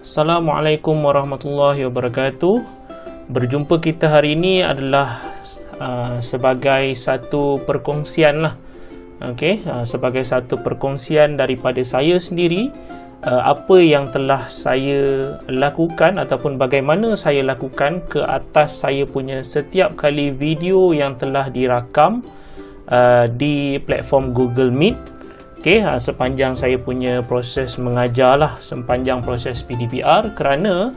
Assalamualaikum warahmatullahi wabarakatuh. Berjumpa kita hari ini adalah sebagai satu perkongsian lah. Sebagai satu perkongsian daripada saya sendiri, apa yang telah saya lakukan ataupun bagaimana saya lakukan ke atas saya punya setiap kali video yang telah dirakam di platform Google Meet. Sepanjang saya punya proses mengajar lah, sepanjang proses PDPR, kerana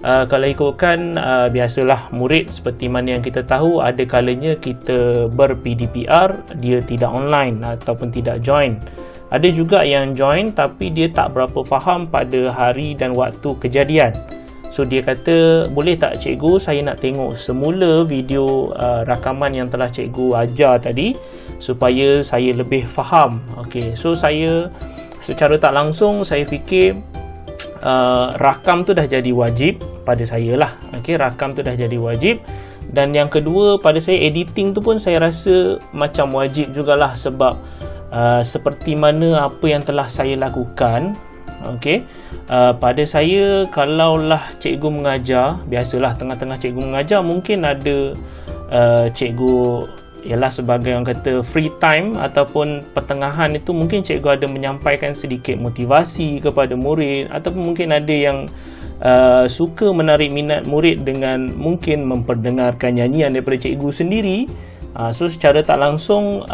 kalau ikutkan biasalah murid seperti mana yang kita tahu, ada kalanya kita ber-PDPR dia tidak online ataupun tidak join. Ada juga yang join tapi dia tak berapa faham pada hari dan waktu kejadian. So dia kata, boleh tak cikgu saya nak tengok semula video rakaman yang telah cikgu ajar tadi supaya saya lebih faham. So saya secara tak langsung saya fikir rakam tu dah jadi wajib pada saya lah. Rakam tu dah jadi wajib. Dan yang kedua, pada saya editing tu pun saya rasa macam wajib jugalah, sebab seperti mana apa yang telah saya lakukan. Pada saya, kalaulah cikgu mengajar, biasalah tengah-tengah cikgu mengajar mungkin ada cikgu ialah sebagai orang kata free time ataupun pertengahan itu, mungkin cikgu ada menyampaikan sedikit motivasi kepada murid, ataupun mungkin ada yang suka menarik minat murid dengan mungkin memperdengarkan nyanyian daripada cikgu sendiri. So secara tak langsung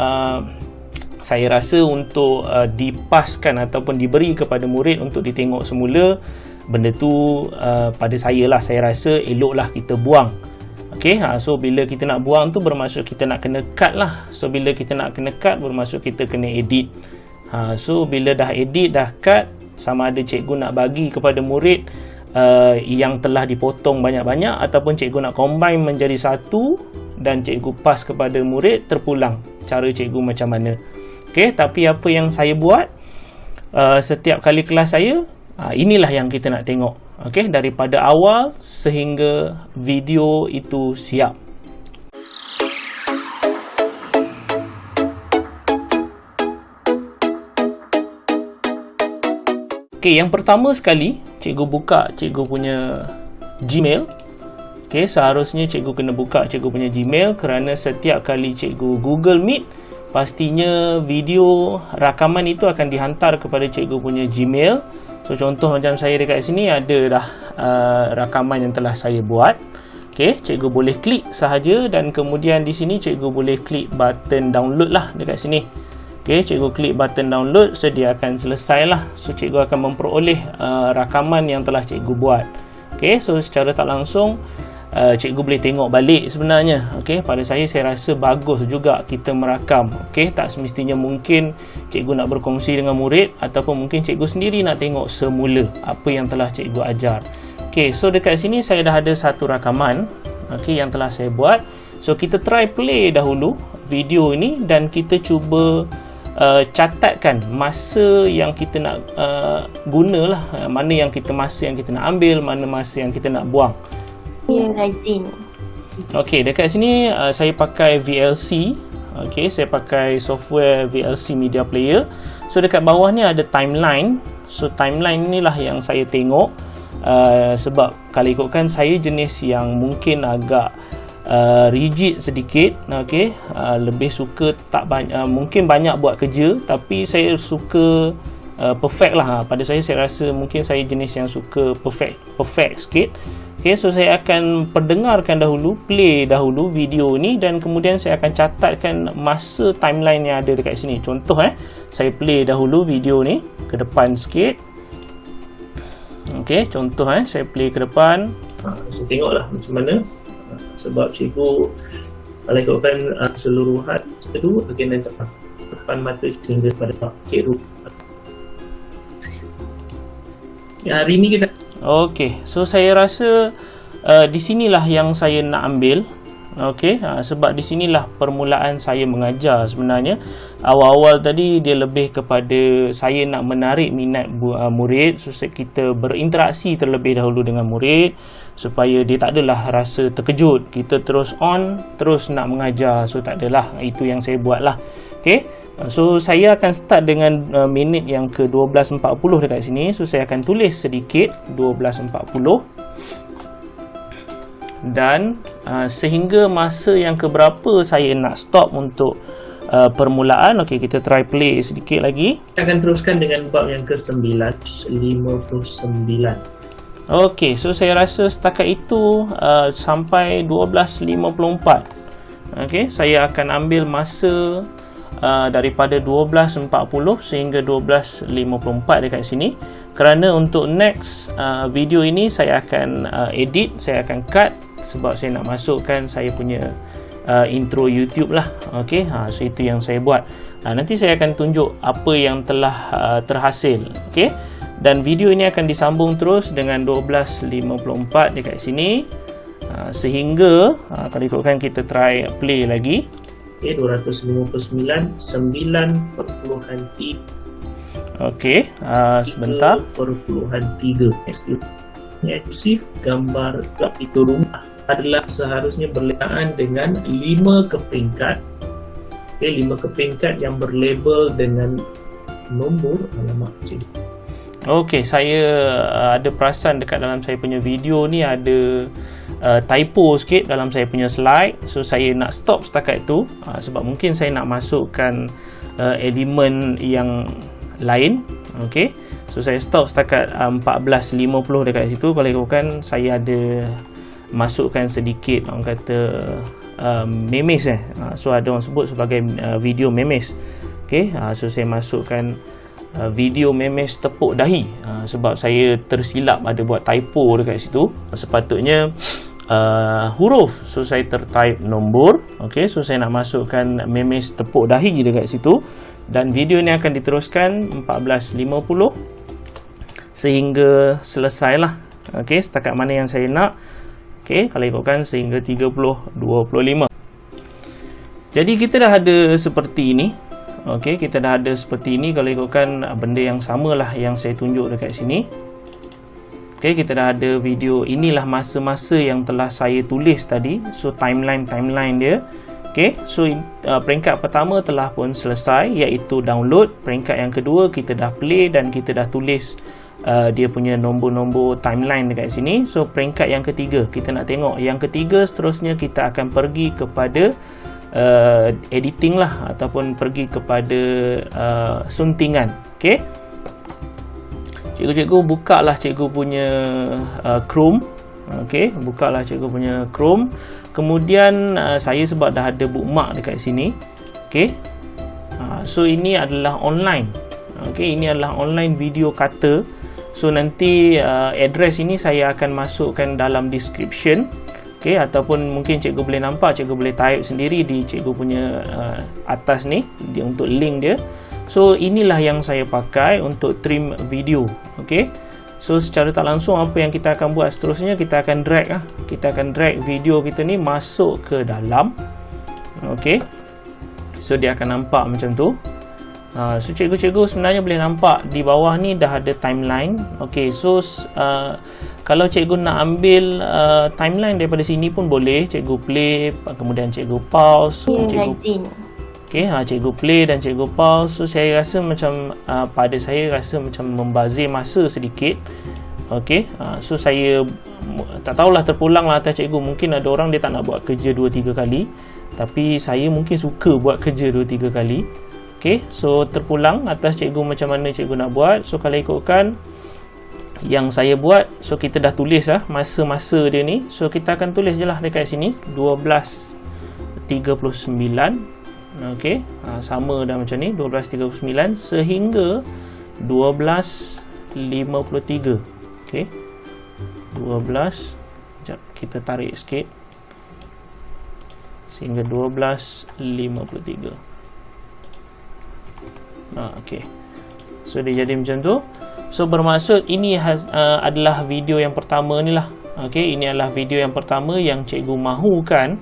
saya rasa untuk dipaskan ataupun diberi kepada murid untuk ditengok semula, benda tu pada saya lah, saya rasa eloklah kita buang. So bila kita nak buang tu bermaksud kita nak kena cut lah. So bila kita nak kena cut bermaksud kita kena edit. So bila dah edit, dah cut, sama ada cikgu nak bagi kepada murid yang telah dipotong banyak-banyak, ataupun cikgu nak combine menjadi satu dan cikgu pas kepada murid terpulang. Cara cikgu macam mana. Tapi apa yang saya buat setiap kali kelas saya, inilah yang kita nak tengok. Daripada awal sehingga video itu siap. Yang pertama sekali, cikgu buka cikgu punya Gmail. Seharusnya cikgu kena buka cikgu punya Gmail, kerana setiap kali cikgu Google Meet, pastinya video rakaman itu akan dihantar kepada cikgu punya Gmail. So contoh macam saya dekat sini ada dah rakaman yang telah saya buat. Cikgu boleh klik sahaja, dan kemudian di sini cikgu boleh klik button download lah dekat sini. Cikgu klik button download, so dia akan selesai lah. So cikgu akan memperoleh rakaman yang telah cikgu buat. So secara tak langsung cikgu boleh tengok balik sebenarnya. Pada saya rasa bagus juga kita merakam. Tak semestinya mungkin cikgu nak berkongsi dengan murid, ataupun mungkin cikgu sendiri nak tengok semula apa yang telah cikgu ajar. So dekat sini saya dah ada satu rakaman yang telah saya buat. So kita try play dahulu video ini, dan kita cuba catatkan masa yang kita nak gunalah, mana yang kita masa yang kita nak ambil, mana masa yang kita nak buang. Rajin. Dekat sini saya pakai VLC. Saya pakai software VLC Media Player. So dekat bawah ni ada timeline. So timeline inilah yang saya tengok. Sebab kalau ikutkan saya jenis yang mungkin agak rigid sedikit. Lebih suka tak banyak, mungkin banyak buat kerja, tapi saya suka perfect lah. Pada saya rasa mungkin saya jenis yang suka perfect sikit. So saya akan perdengarkan dahulu, play dahulu video ni, dan kemudian saya akan catatkan masa timeline yang ada dekat sini. Contoh saya play dahulu video ni ke depan sikit. Contoh saya play ke depan. So tengoklah macam mana. Sebab cikgu kalau ikutkan seluruhan itu akan depan mata sehingga pada cikgu. Hari ni kita so saya rasa di sinilah yang saya nak ambil. Sebab di sinilah permulaan saya mengajar sebenarnya. Awal-awal tadi dia lebih kepada saya nak menarik minat murid, so kita berinteraksi terlebih dahulu dengan murid supaya dia tak adalah rasa terkejut kita terus on terus nak mengajar. So tak adalah, itu yang saya buat lah. So saya akan start dengan minit yang ke 12.40 dekat sini. So saya akan tulis sedikit 12.40 dan sehingga masa yang keberapa saya nak stop untuk permulaan. Okey, kita try play sedikit lagi. Kita akan teruskan dengan bab yang ke-9, 59. Okey, so saya rasa setakat itu sampai 12.54. Okey, saya akan ambil masa daripada 12.40 sehingga 12.54 dekat sini, kerana untuk next video ini saya akan edit, saya akan cut sebab saya nak masukkan saya punya intro YouTube lah. Okey, so itu yang saya buat. Nanti saya akan tunjuk apa yang telah terhasil. Okey, dan video ini akan disambung terus dengan 12.54 dekat sini sehingga kalau ikutkan kita try play lagi. Okay, 259 9.3. Okey, sebentar. 3.3 eksklusif gambar klub itu rumah adalah seharusnya berlainan dengan 5 kepingkat. Okey, 5 kepingkat yang berlabel dengan nombor alamat. Okey, saya ada perasan dekat dalam saya punya video ni ada typo sikit dalam saya punya slide. So saya nak stop setakat tu sebab mungkin saya nak masukkan elemen yang lain. Okey, so saya stop setakat 14.50 dekat situ. Kalau ikutkan saya ada masukkan sedikit orang kata memes so ada orang sebut sebagai video memes. Okey, so saya masukkan video memes tepuk dahi sebab saya tersilap ada buat typo dekat situ. Sepatutnya huruf, so saya tertype nombor. Okey, so saya nak masukkan memes tepuk dahi dekat situ dan video ini akan diteruskan 14.50 sehingga selesai lah. Okey, setakat mana yang saya nak. Okey, kalau ikutkan sehingga 30.25. Jadi kita dah ada seperti ini. Okey, kita dah ada seperti ini. Kalau ikutkan benda yang samalah yang saya tunjuk dekat sini. Okey, kita dah ada video. Inilah masa-masa yang telah saya tulis tadi. So timeline dia. Okey, so peringkat pertama telah pun selesai, iaitu download. Peringkat yang kedua kita dah play dan kita dah tulis dia punya nombor-nombor timeline dekat sini. So peringkat yang ketiga kita nak tengok. Yang ketiga seterusnya kita akan pergi kepada editing lah, ataupun pergi kepada suntingan. Okey, cikgu bukalah cikgu punya Chrome. Okey, bukalah cikgu punya Chrome. Kemudian saya sebab dah ada bookmark dekat sini. Okey, so ini adalah online. Okey, ini adalah online video kata. So nanti address ini saya akan masukkan dalam description. Okey, ataupun mungkin cikgu boleh nampak, cikgu boleh type sendiri di cikgu punya atas ni untuk link dia. So inilah yang saya pakai untuk trim video. Okey, so secara tak langsung apa yang kita akan buat seterusnya, kita akan drag kita akan drag video kita ni masuk ke dalam. Okey, so dia akan nampak macam tu. So cikgu-cikgu sebenarnya boleh nampak di bawah ni dah ada timeline. Okey, so kalau cikgu nak ambil timeline daripada sini pun boleh. Cikgu play, kemudian cikgu pause. Cikgu, okey, cikgu play dan cikgu pause. So saya rasa macam pada saya rasa macam membazir masa sedikit. Okey, so saya tak tahulah terpulang lah atas cikgu. Mungkin ada orang dia tak nak buat kerja 2-3 kali, tapi saya mungkin suka buat kerja 2-3 kali. Okey, so terpulang atas cikgu macam mana cikgu nak buat. So kalau ikutkan yang saya buat, so kita dah tulis lah masa-masa dia ni. So kita akan tulis je lah dekat sini 12.39. Okey, sama dah macam ni 12.39 sehingga 12.53. Okey, 12, sekejap kita tarik sikit, sehingga 12.53. Okey, so dia jadi macam tu. So bermaksud ini adalah video yang pertama ni lah. Okey, ini adalah video yang pertama yang cikgu mahukan.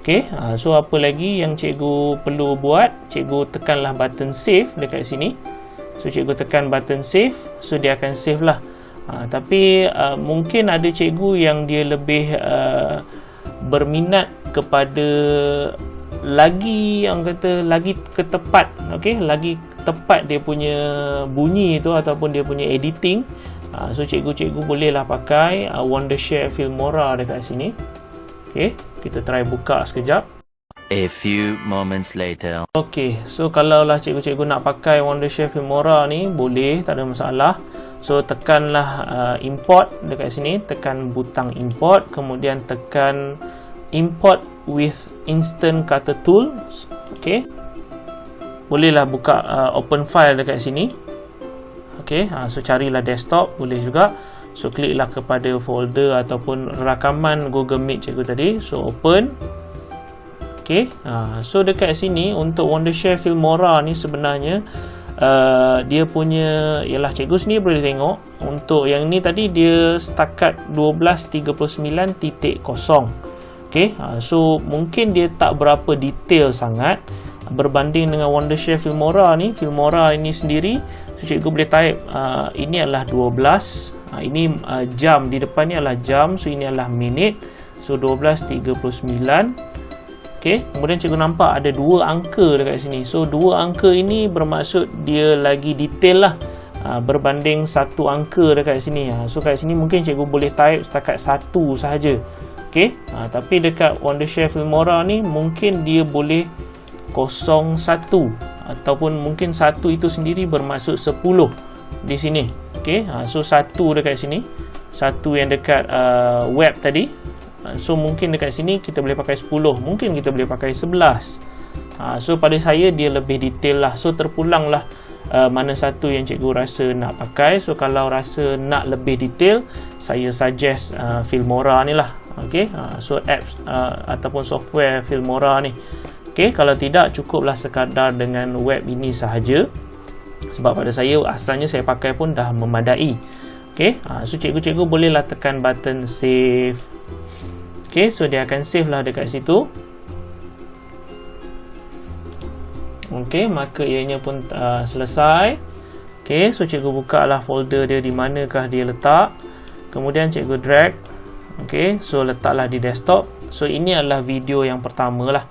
Okey, so apa lagi yang cikgu perlu buat? Cikgu tekanlah button save dekat sini. So cikgu tekan button save, so dia akan save lah. Tapi mungkin ada cikgu yang dia lebih berminat kepada lagi ketepat, okey, lagi tepat dia punya bunyi tu ataupun dia punya editing. So cikgu-cikgu bolehlah pakai Wondershare Filmora dekat sini. Okey, kita try buka sekejap. A few moments later. Okey, so kalaulah cikgu-cikgu nak pakai Wondershare Filmora ni, boleh, tak ada masalah. So tekanlah import dekat sini, tekan butang import, kemudian tekan import with instant cutter tools. Okey, bolehlah buka open file dekat sini. Okey, so carilah desktop, boleh juga. So kliklah kepada folder ataupun rakaman Google Meet cikgu tadi. So open. Okey, so dekat sini untuk Wondershare Filmora ni sebenarnya dia punya, ialah cikgu sendiri boleh tengok, untuk yang ni tadi dia setakat 12.39.0. Okey, so mungkin dia tak berapa detail sangat berbanding dengan Wondershare Filmora ni. Filmora ini sendiri, so cikgu boleh type ini adalah 12, ini jam, di depan ni adalah jam, so ini adalah minit, so 12.39. Okey, kemudian cikgu nampak ada dua angka dekat sini. So dua angka ini bermaksud dia lagi detail lah berbanding satu angka dekat sini. So kat sini mungkin cikgu boleh type setakat satu sahaja. Okey, tapi dekat Wondershare Filmora ni mungkin dia boleh 01 ataupun mungkin satu itu sendiri bermaksud 10 di sini. Okey, so satu dekat sini, satu yang dekat web tadi. So mungkin dekat sini kita boleh pakai 10, mungkin kita boleh pakai 11. So pada saya dia lebih detail lah. So terpulang lah mana satu yang cikgu rasa nak pakai. So kalau rasa nak lebih detail, saya suggest Filmora ni lah. Okay, so apps ataupun software Filmora ni. Okay, kalau tidak cukuplah sekadar dengan web ini sahaja. Sebab pada saya asalnya saya pakai pun dah memadai. Okay, so cikgu-cikgu bolehlah tekan button save. Okay, so dia akan save lah dekat situ. Okay, maka ianya pun selesai. Okay, so cikgu buka lah folder dia di manakah dia letak. Kemudian cikgu drag. Okay, so letaklah di desktop. So ini adalah video yang pertama lah.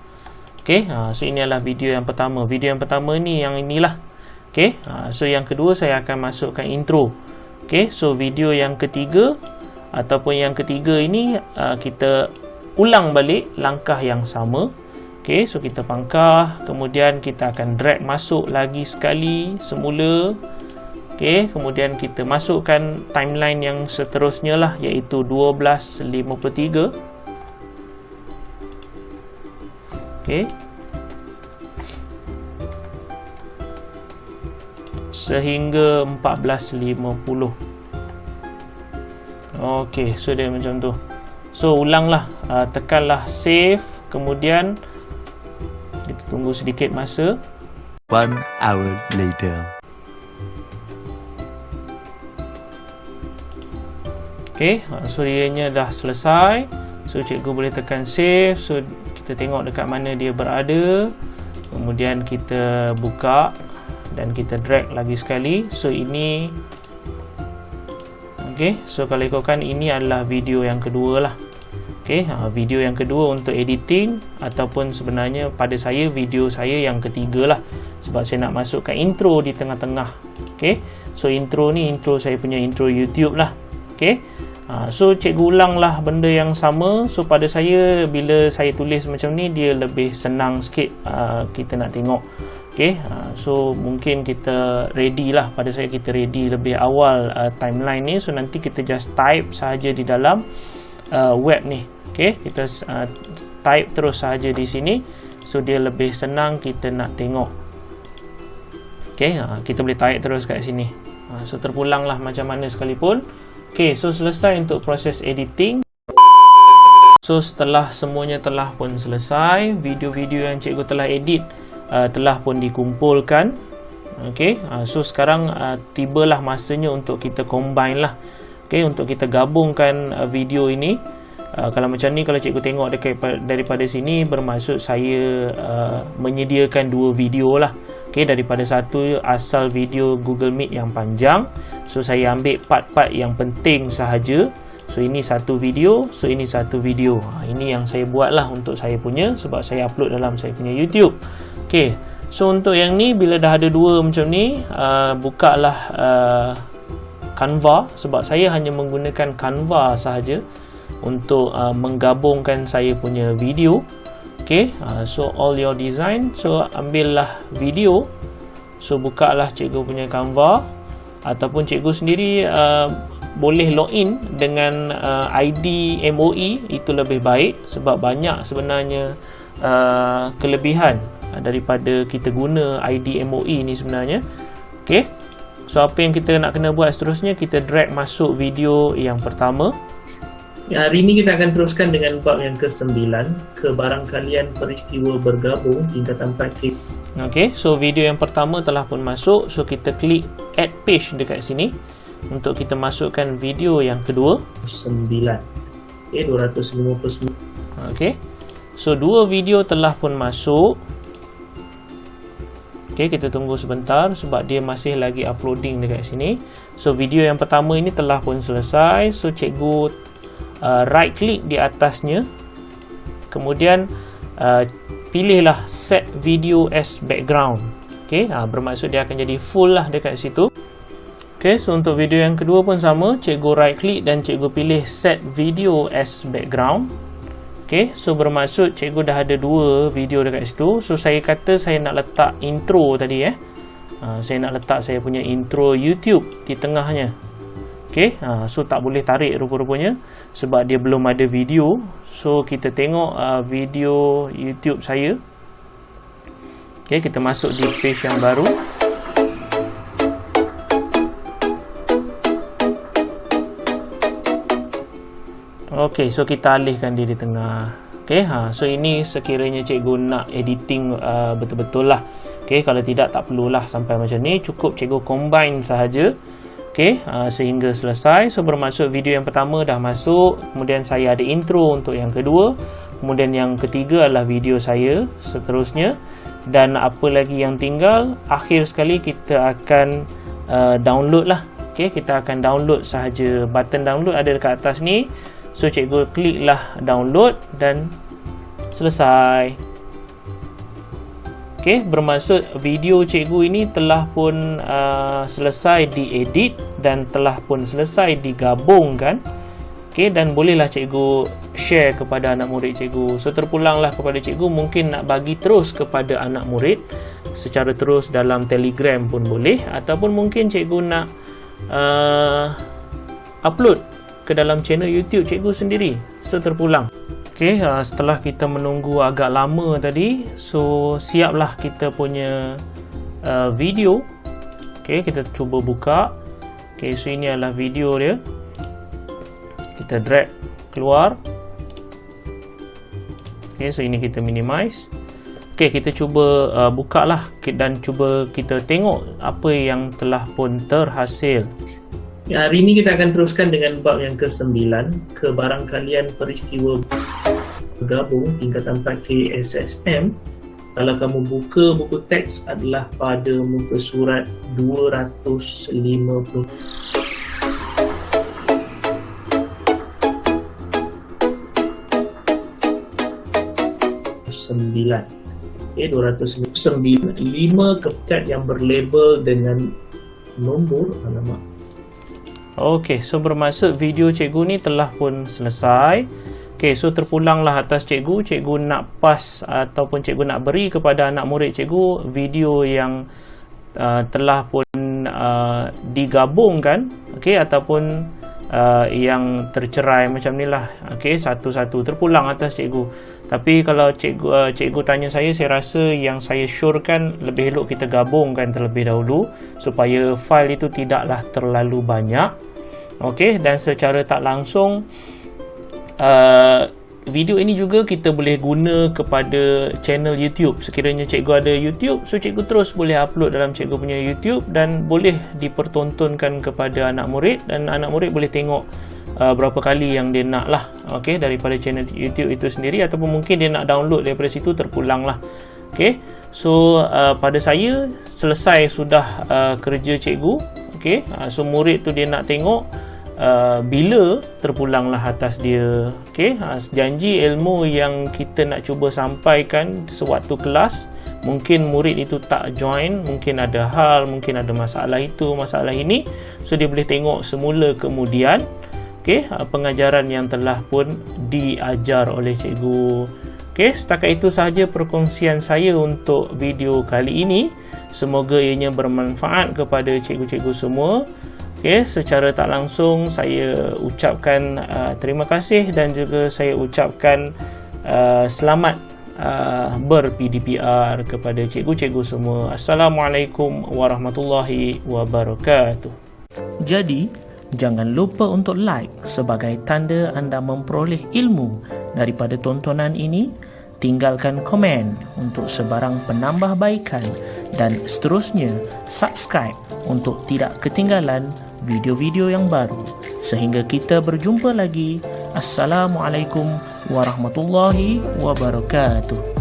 Okay, so ini adalah video yang pertama. Video yang pertama ni yang inilah. Okay, so yang kedua saya akan masukkan intro. Okay, so video yang ketiga ataupun yang ketiga ini kita ulang balik langkah yang sama. Okey, so kita pangkah, kemudian kita akan drag masuk lagi sekali semula. Okey, kemudian kita masukkan timeline yang seterusnya lah, iaitu 12.53. Okey, sehingga 14.50. Okey, so dia macam tu. So ulanglah, tekanlah save, kemudian kita tunggu sedikit masa. 1 hour later. Okey, so ianya dah selesai. So cikgu boleh tekan save. So kita tengok dekat mana dia berada. Kemudian kita buka dan kita drag lagi sekali. So ini, okey, so kalau ikutkan ini adalah video yang kedua lah. Okey, video yang kedua untuk editing, ataupun sebenarnya pada saya video saya yang ketiga lah, sebab saya nak masukkan intro di tengah-tengah. Okey, so intro ni intro saya punya intro YouTube lah. Okey, so cikgu ulang lah benda yang sama. So pada saya bila saya tulis macam ni dia lebih senang sikit kita nak tengok. Okay, so mungkin kita ready lah, pada saya kita ready lebih awal timeline ni. So nanti kita just type sahaja di dalam web ni. Okay, kita type terus sahaja di sini. So dia lebih senang kita nak tengok. Okay, kita boleh type terus kat sini. So terpulang lah macam mana sekalipun. Okay, so selesai untuk proses editing. So setelah semuanya telah pun selesai, video-video yang cikgu telah edit telah pun dikumpulkan. Okey, so sekarang tibalah masanya untuk kita combine lah. Okey, untuk kita gabungkan video ini. Kalau macam ni, kalau cikgu tengok daripada sini, bermaksud saya menyediakan dua video lah. Okey, daripada satu asal video Google Meet yang panjang. So saya ambil part-part yang penting sahaja. So ini satu video, so ini satu video. Ini yang saya buat lah untuk saya punya, sebab saya upload dalam saya punya YouTube. Okay, so untuk yang ni, bila dah ada dua macam ni, bukalah Canva, sebab saya hanya menggunakan Canva sahaja untuk menggabungkan saya punya video. Okay, so all your design, so ambillah video, so bukalah cikgu punya Canva, ataupun cikgu sendiri boleh login dengan ID MOE, itu lebih baik, sebab banyak sebenarnya kelebihan daripada kita guna ID MOE ni sebenarnya. Okay, so apa yang kita nak kena buat seterusnya, kita drag masuk video yang pertama. Hari ini kita akan teruskan dengan bab yang ke-9, kebarangkalian peristiwa bergabung tingkatan praktik. Okey, so video yang pertama telah pun masuk, so kita klik add page dekat sini untuk kita masukkan video yang kedua. 9. Okey, 259. Okey, so dua video telah pun masuk. Okey, kita tunggu sebentar sebab dia masih lagi uploading dekat sini. So video yang pertama ini telah pun selesai, so cikgu right click di atasnya, kemudian pilihlah set video as background. Okay, bermaksud dia akan jadi full lah dekat situ. Okay, so untuk video yang kedua pun sama, cikgu right click dan cikgu pilih set video as background. Okay, so bermaksud cikgu dah ada dua video dekat situ. So saya kata saya nak letak intro tadi, saya nak letak saya punya intro YouTube di tengahnya. Okay, so tak boleh tarik rupa-rupanya sebab dia belum ada video. So kita tengok video YouTube saya. Okay, kita masuk di page yang baru. Okay, so kita alihkan dia di tengah. Okay, so ini sekiranya cikgu nak editing betul-betul lah. Okay, kalau tidak tak perlulah sampai macam ni, cukup cikgu combine sahaja. Okay, sehingga selesai. So bermaksud video yang pertama dah masuk, kemudian saya ada intro untuk yang kedua, kemudian yang ketiga adalah video saya seterusnya, dan apa lagi yang tinggal, akhir sekali kita akan download lah. Okay, kita akan download sahaja. Button download ada dekat atas ni, so cikgu klik lah download dan selesai. Okay, bermaksud video cikgu ini telah pun selesai diedit dan telah pun selesai digabungkan. Okay, dan bolehlah cikgu share kepada anak murid cikgu. So terpulanglah kepada cikgu, mungkin nak bagi terus kepada anak murid secara terus dalam Telegram pun boleh, ataupun mungkin cikgu nak upload ke dalam channel YouTube cikgu sendiri. So terpulang. Okay, setelah kita menunggu agak lama tadi, so siaplah kita punya video. Okay, kita cuba buka. Okay, so ini adalah video dia. Kita drag keluar. Okay, so ini kita minimize. Okay, kita cuba buka lah dan cuba kita tengok apa yang telah pun terhasil. Hari ini kita akan teruskan dengan bab yang ke-9, kebarangkalian peristiwa bergabung tingkatan praktik SSM. Kalau kamu buka buku teks adalah pada muka surat 250. Okay, 209. 5 kepecat yang berlabel dengan nombor alamat. Okey, so bermaksud video cikgu ni telah pun selesai. Okey, so terpulanglah atas cikgu. Cikgu nak pass ataupun cikgu nak beri kepada anak murid cikgu video yang telah pun digabungkan, okey, ataupun yang tercerai macam ni lah. Okey, satu-satu terpulang atas cikgu. Tapi kalau cikgu tanya saya rasa yang saya syorkan lebih elok kita gabungkan terlebih dahulu supaya file itu tidaklah terlalu banyak. Okey, dan secara tak langsung video ini juga kita boleh guna kepada channel YouTube. Sekiranya cikgu ada YouTube, so cikgu terus boleh upload dalam cikgu punya YouTube dan boleh dipertontonkan kepada anak murid, dan anak murid boleh tengok berapa kali yang dia nak lah, okay, daripada channel YouTube itu sendiri, ataupun mungkin dia nak download daripada situ, terpulang lah. Okay, so pada saya selesai sudah kerja cikgu. Okay, so murid tu dia nak tengok bila terpulanglah atas dia. Okey, janji ilmu yang kita nak cuba sampaikan sewaktu kelas, mungkin murid itu tak join, mungkin ada hal, mungkin ada masalah itu, masalah ini, so dia boleh tengok semula kemudian pengajaran yang telah pun diajar oleh cikgu. Okey, setakat itu sahaja perkongsian saya untuk video kali ini. Semoga ianya bermanfaat kepada cikgu-cikgu semua. Okey, secara tak langsung saya ucapkan terima kasih dan juga saya ucapkan selamat ber-PDPR kepada cikgu-cikgu semua. Assalamualaikum warahmatullahi wabarakatuh. Jadi, jangan lupa untuk like sebagai tanda anda memperoleh ilmu daripada tontonan ini. Tinggalkan komen untuk sebarang penambahbaikan dan seterusnya subscribe untuk tidak ketinggalan video-video yang baru. Sehingga kita berjumpa lagi. Assalamualaikum warahmatullahi wabarakatuh.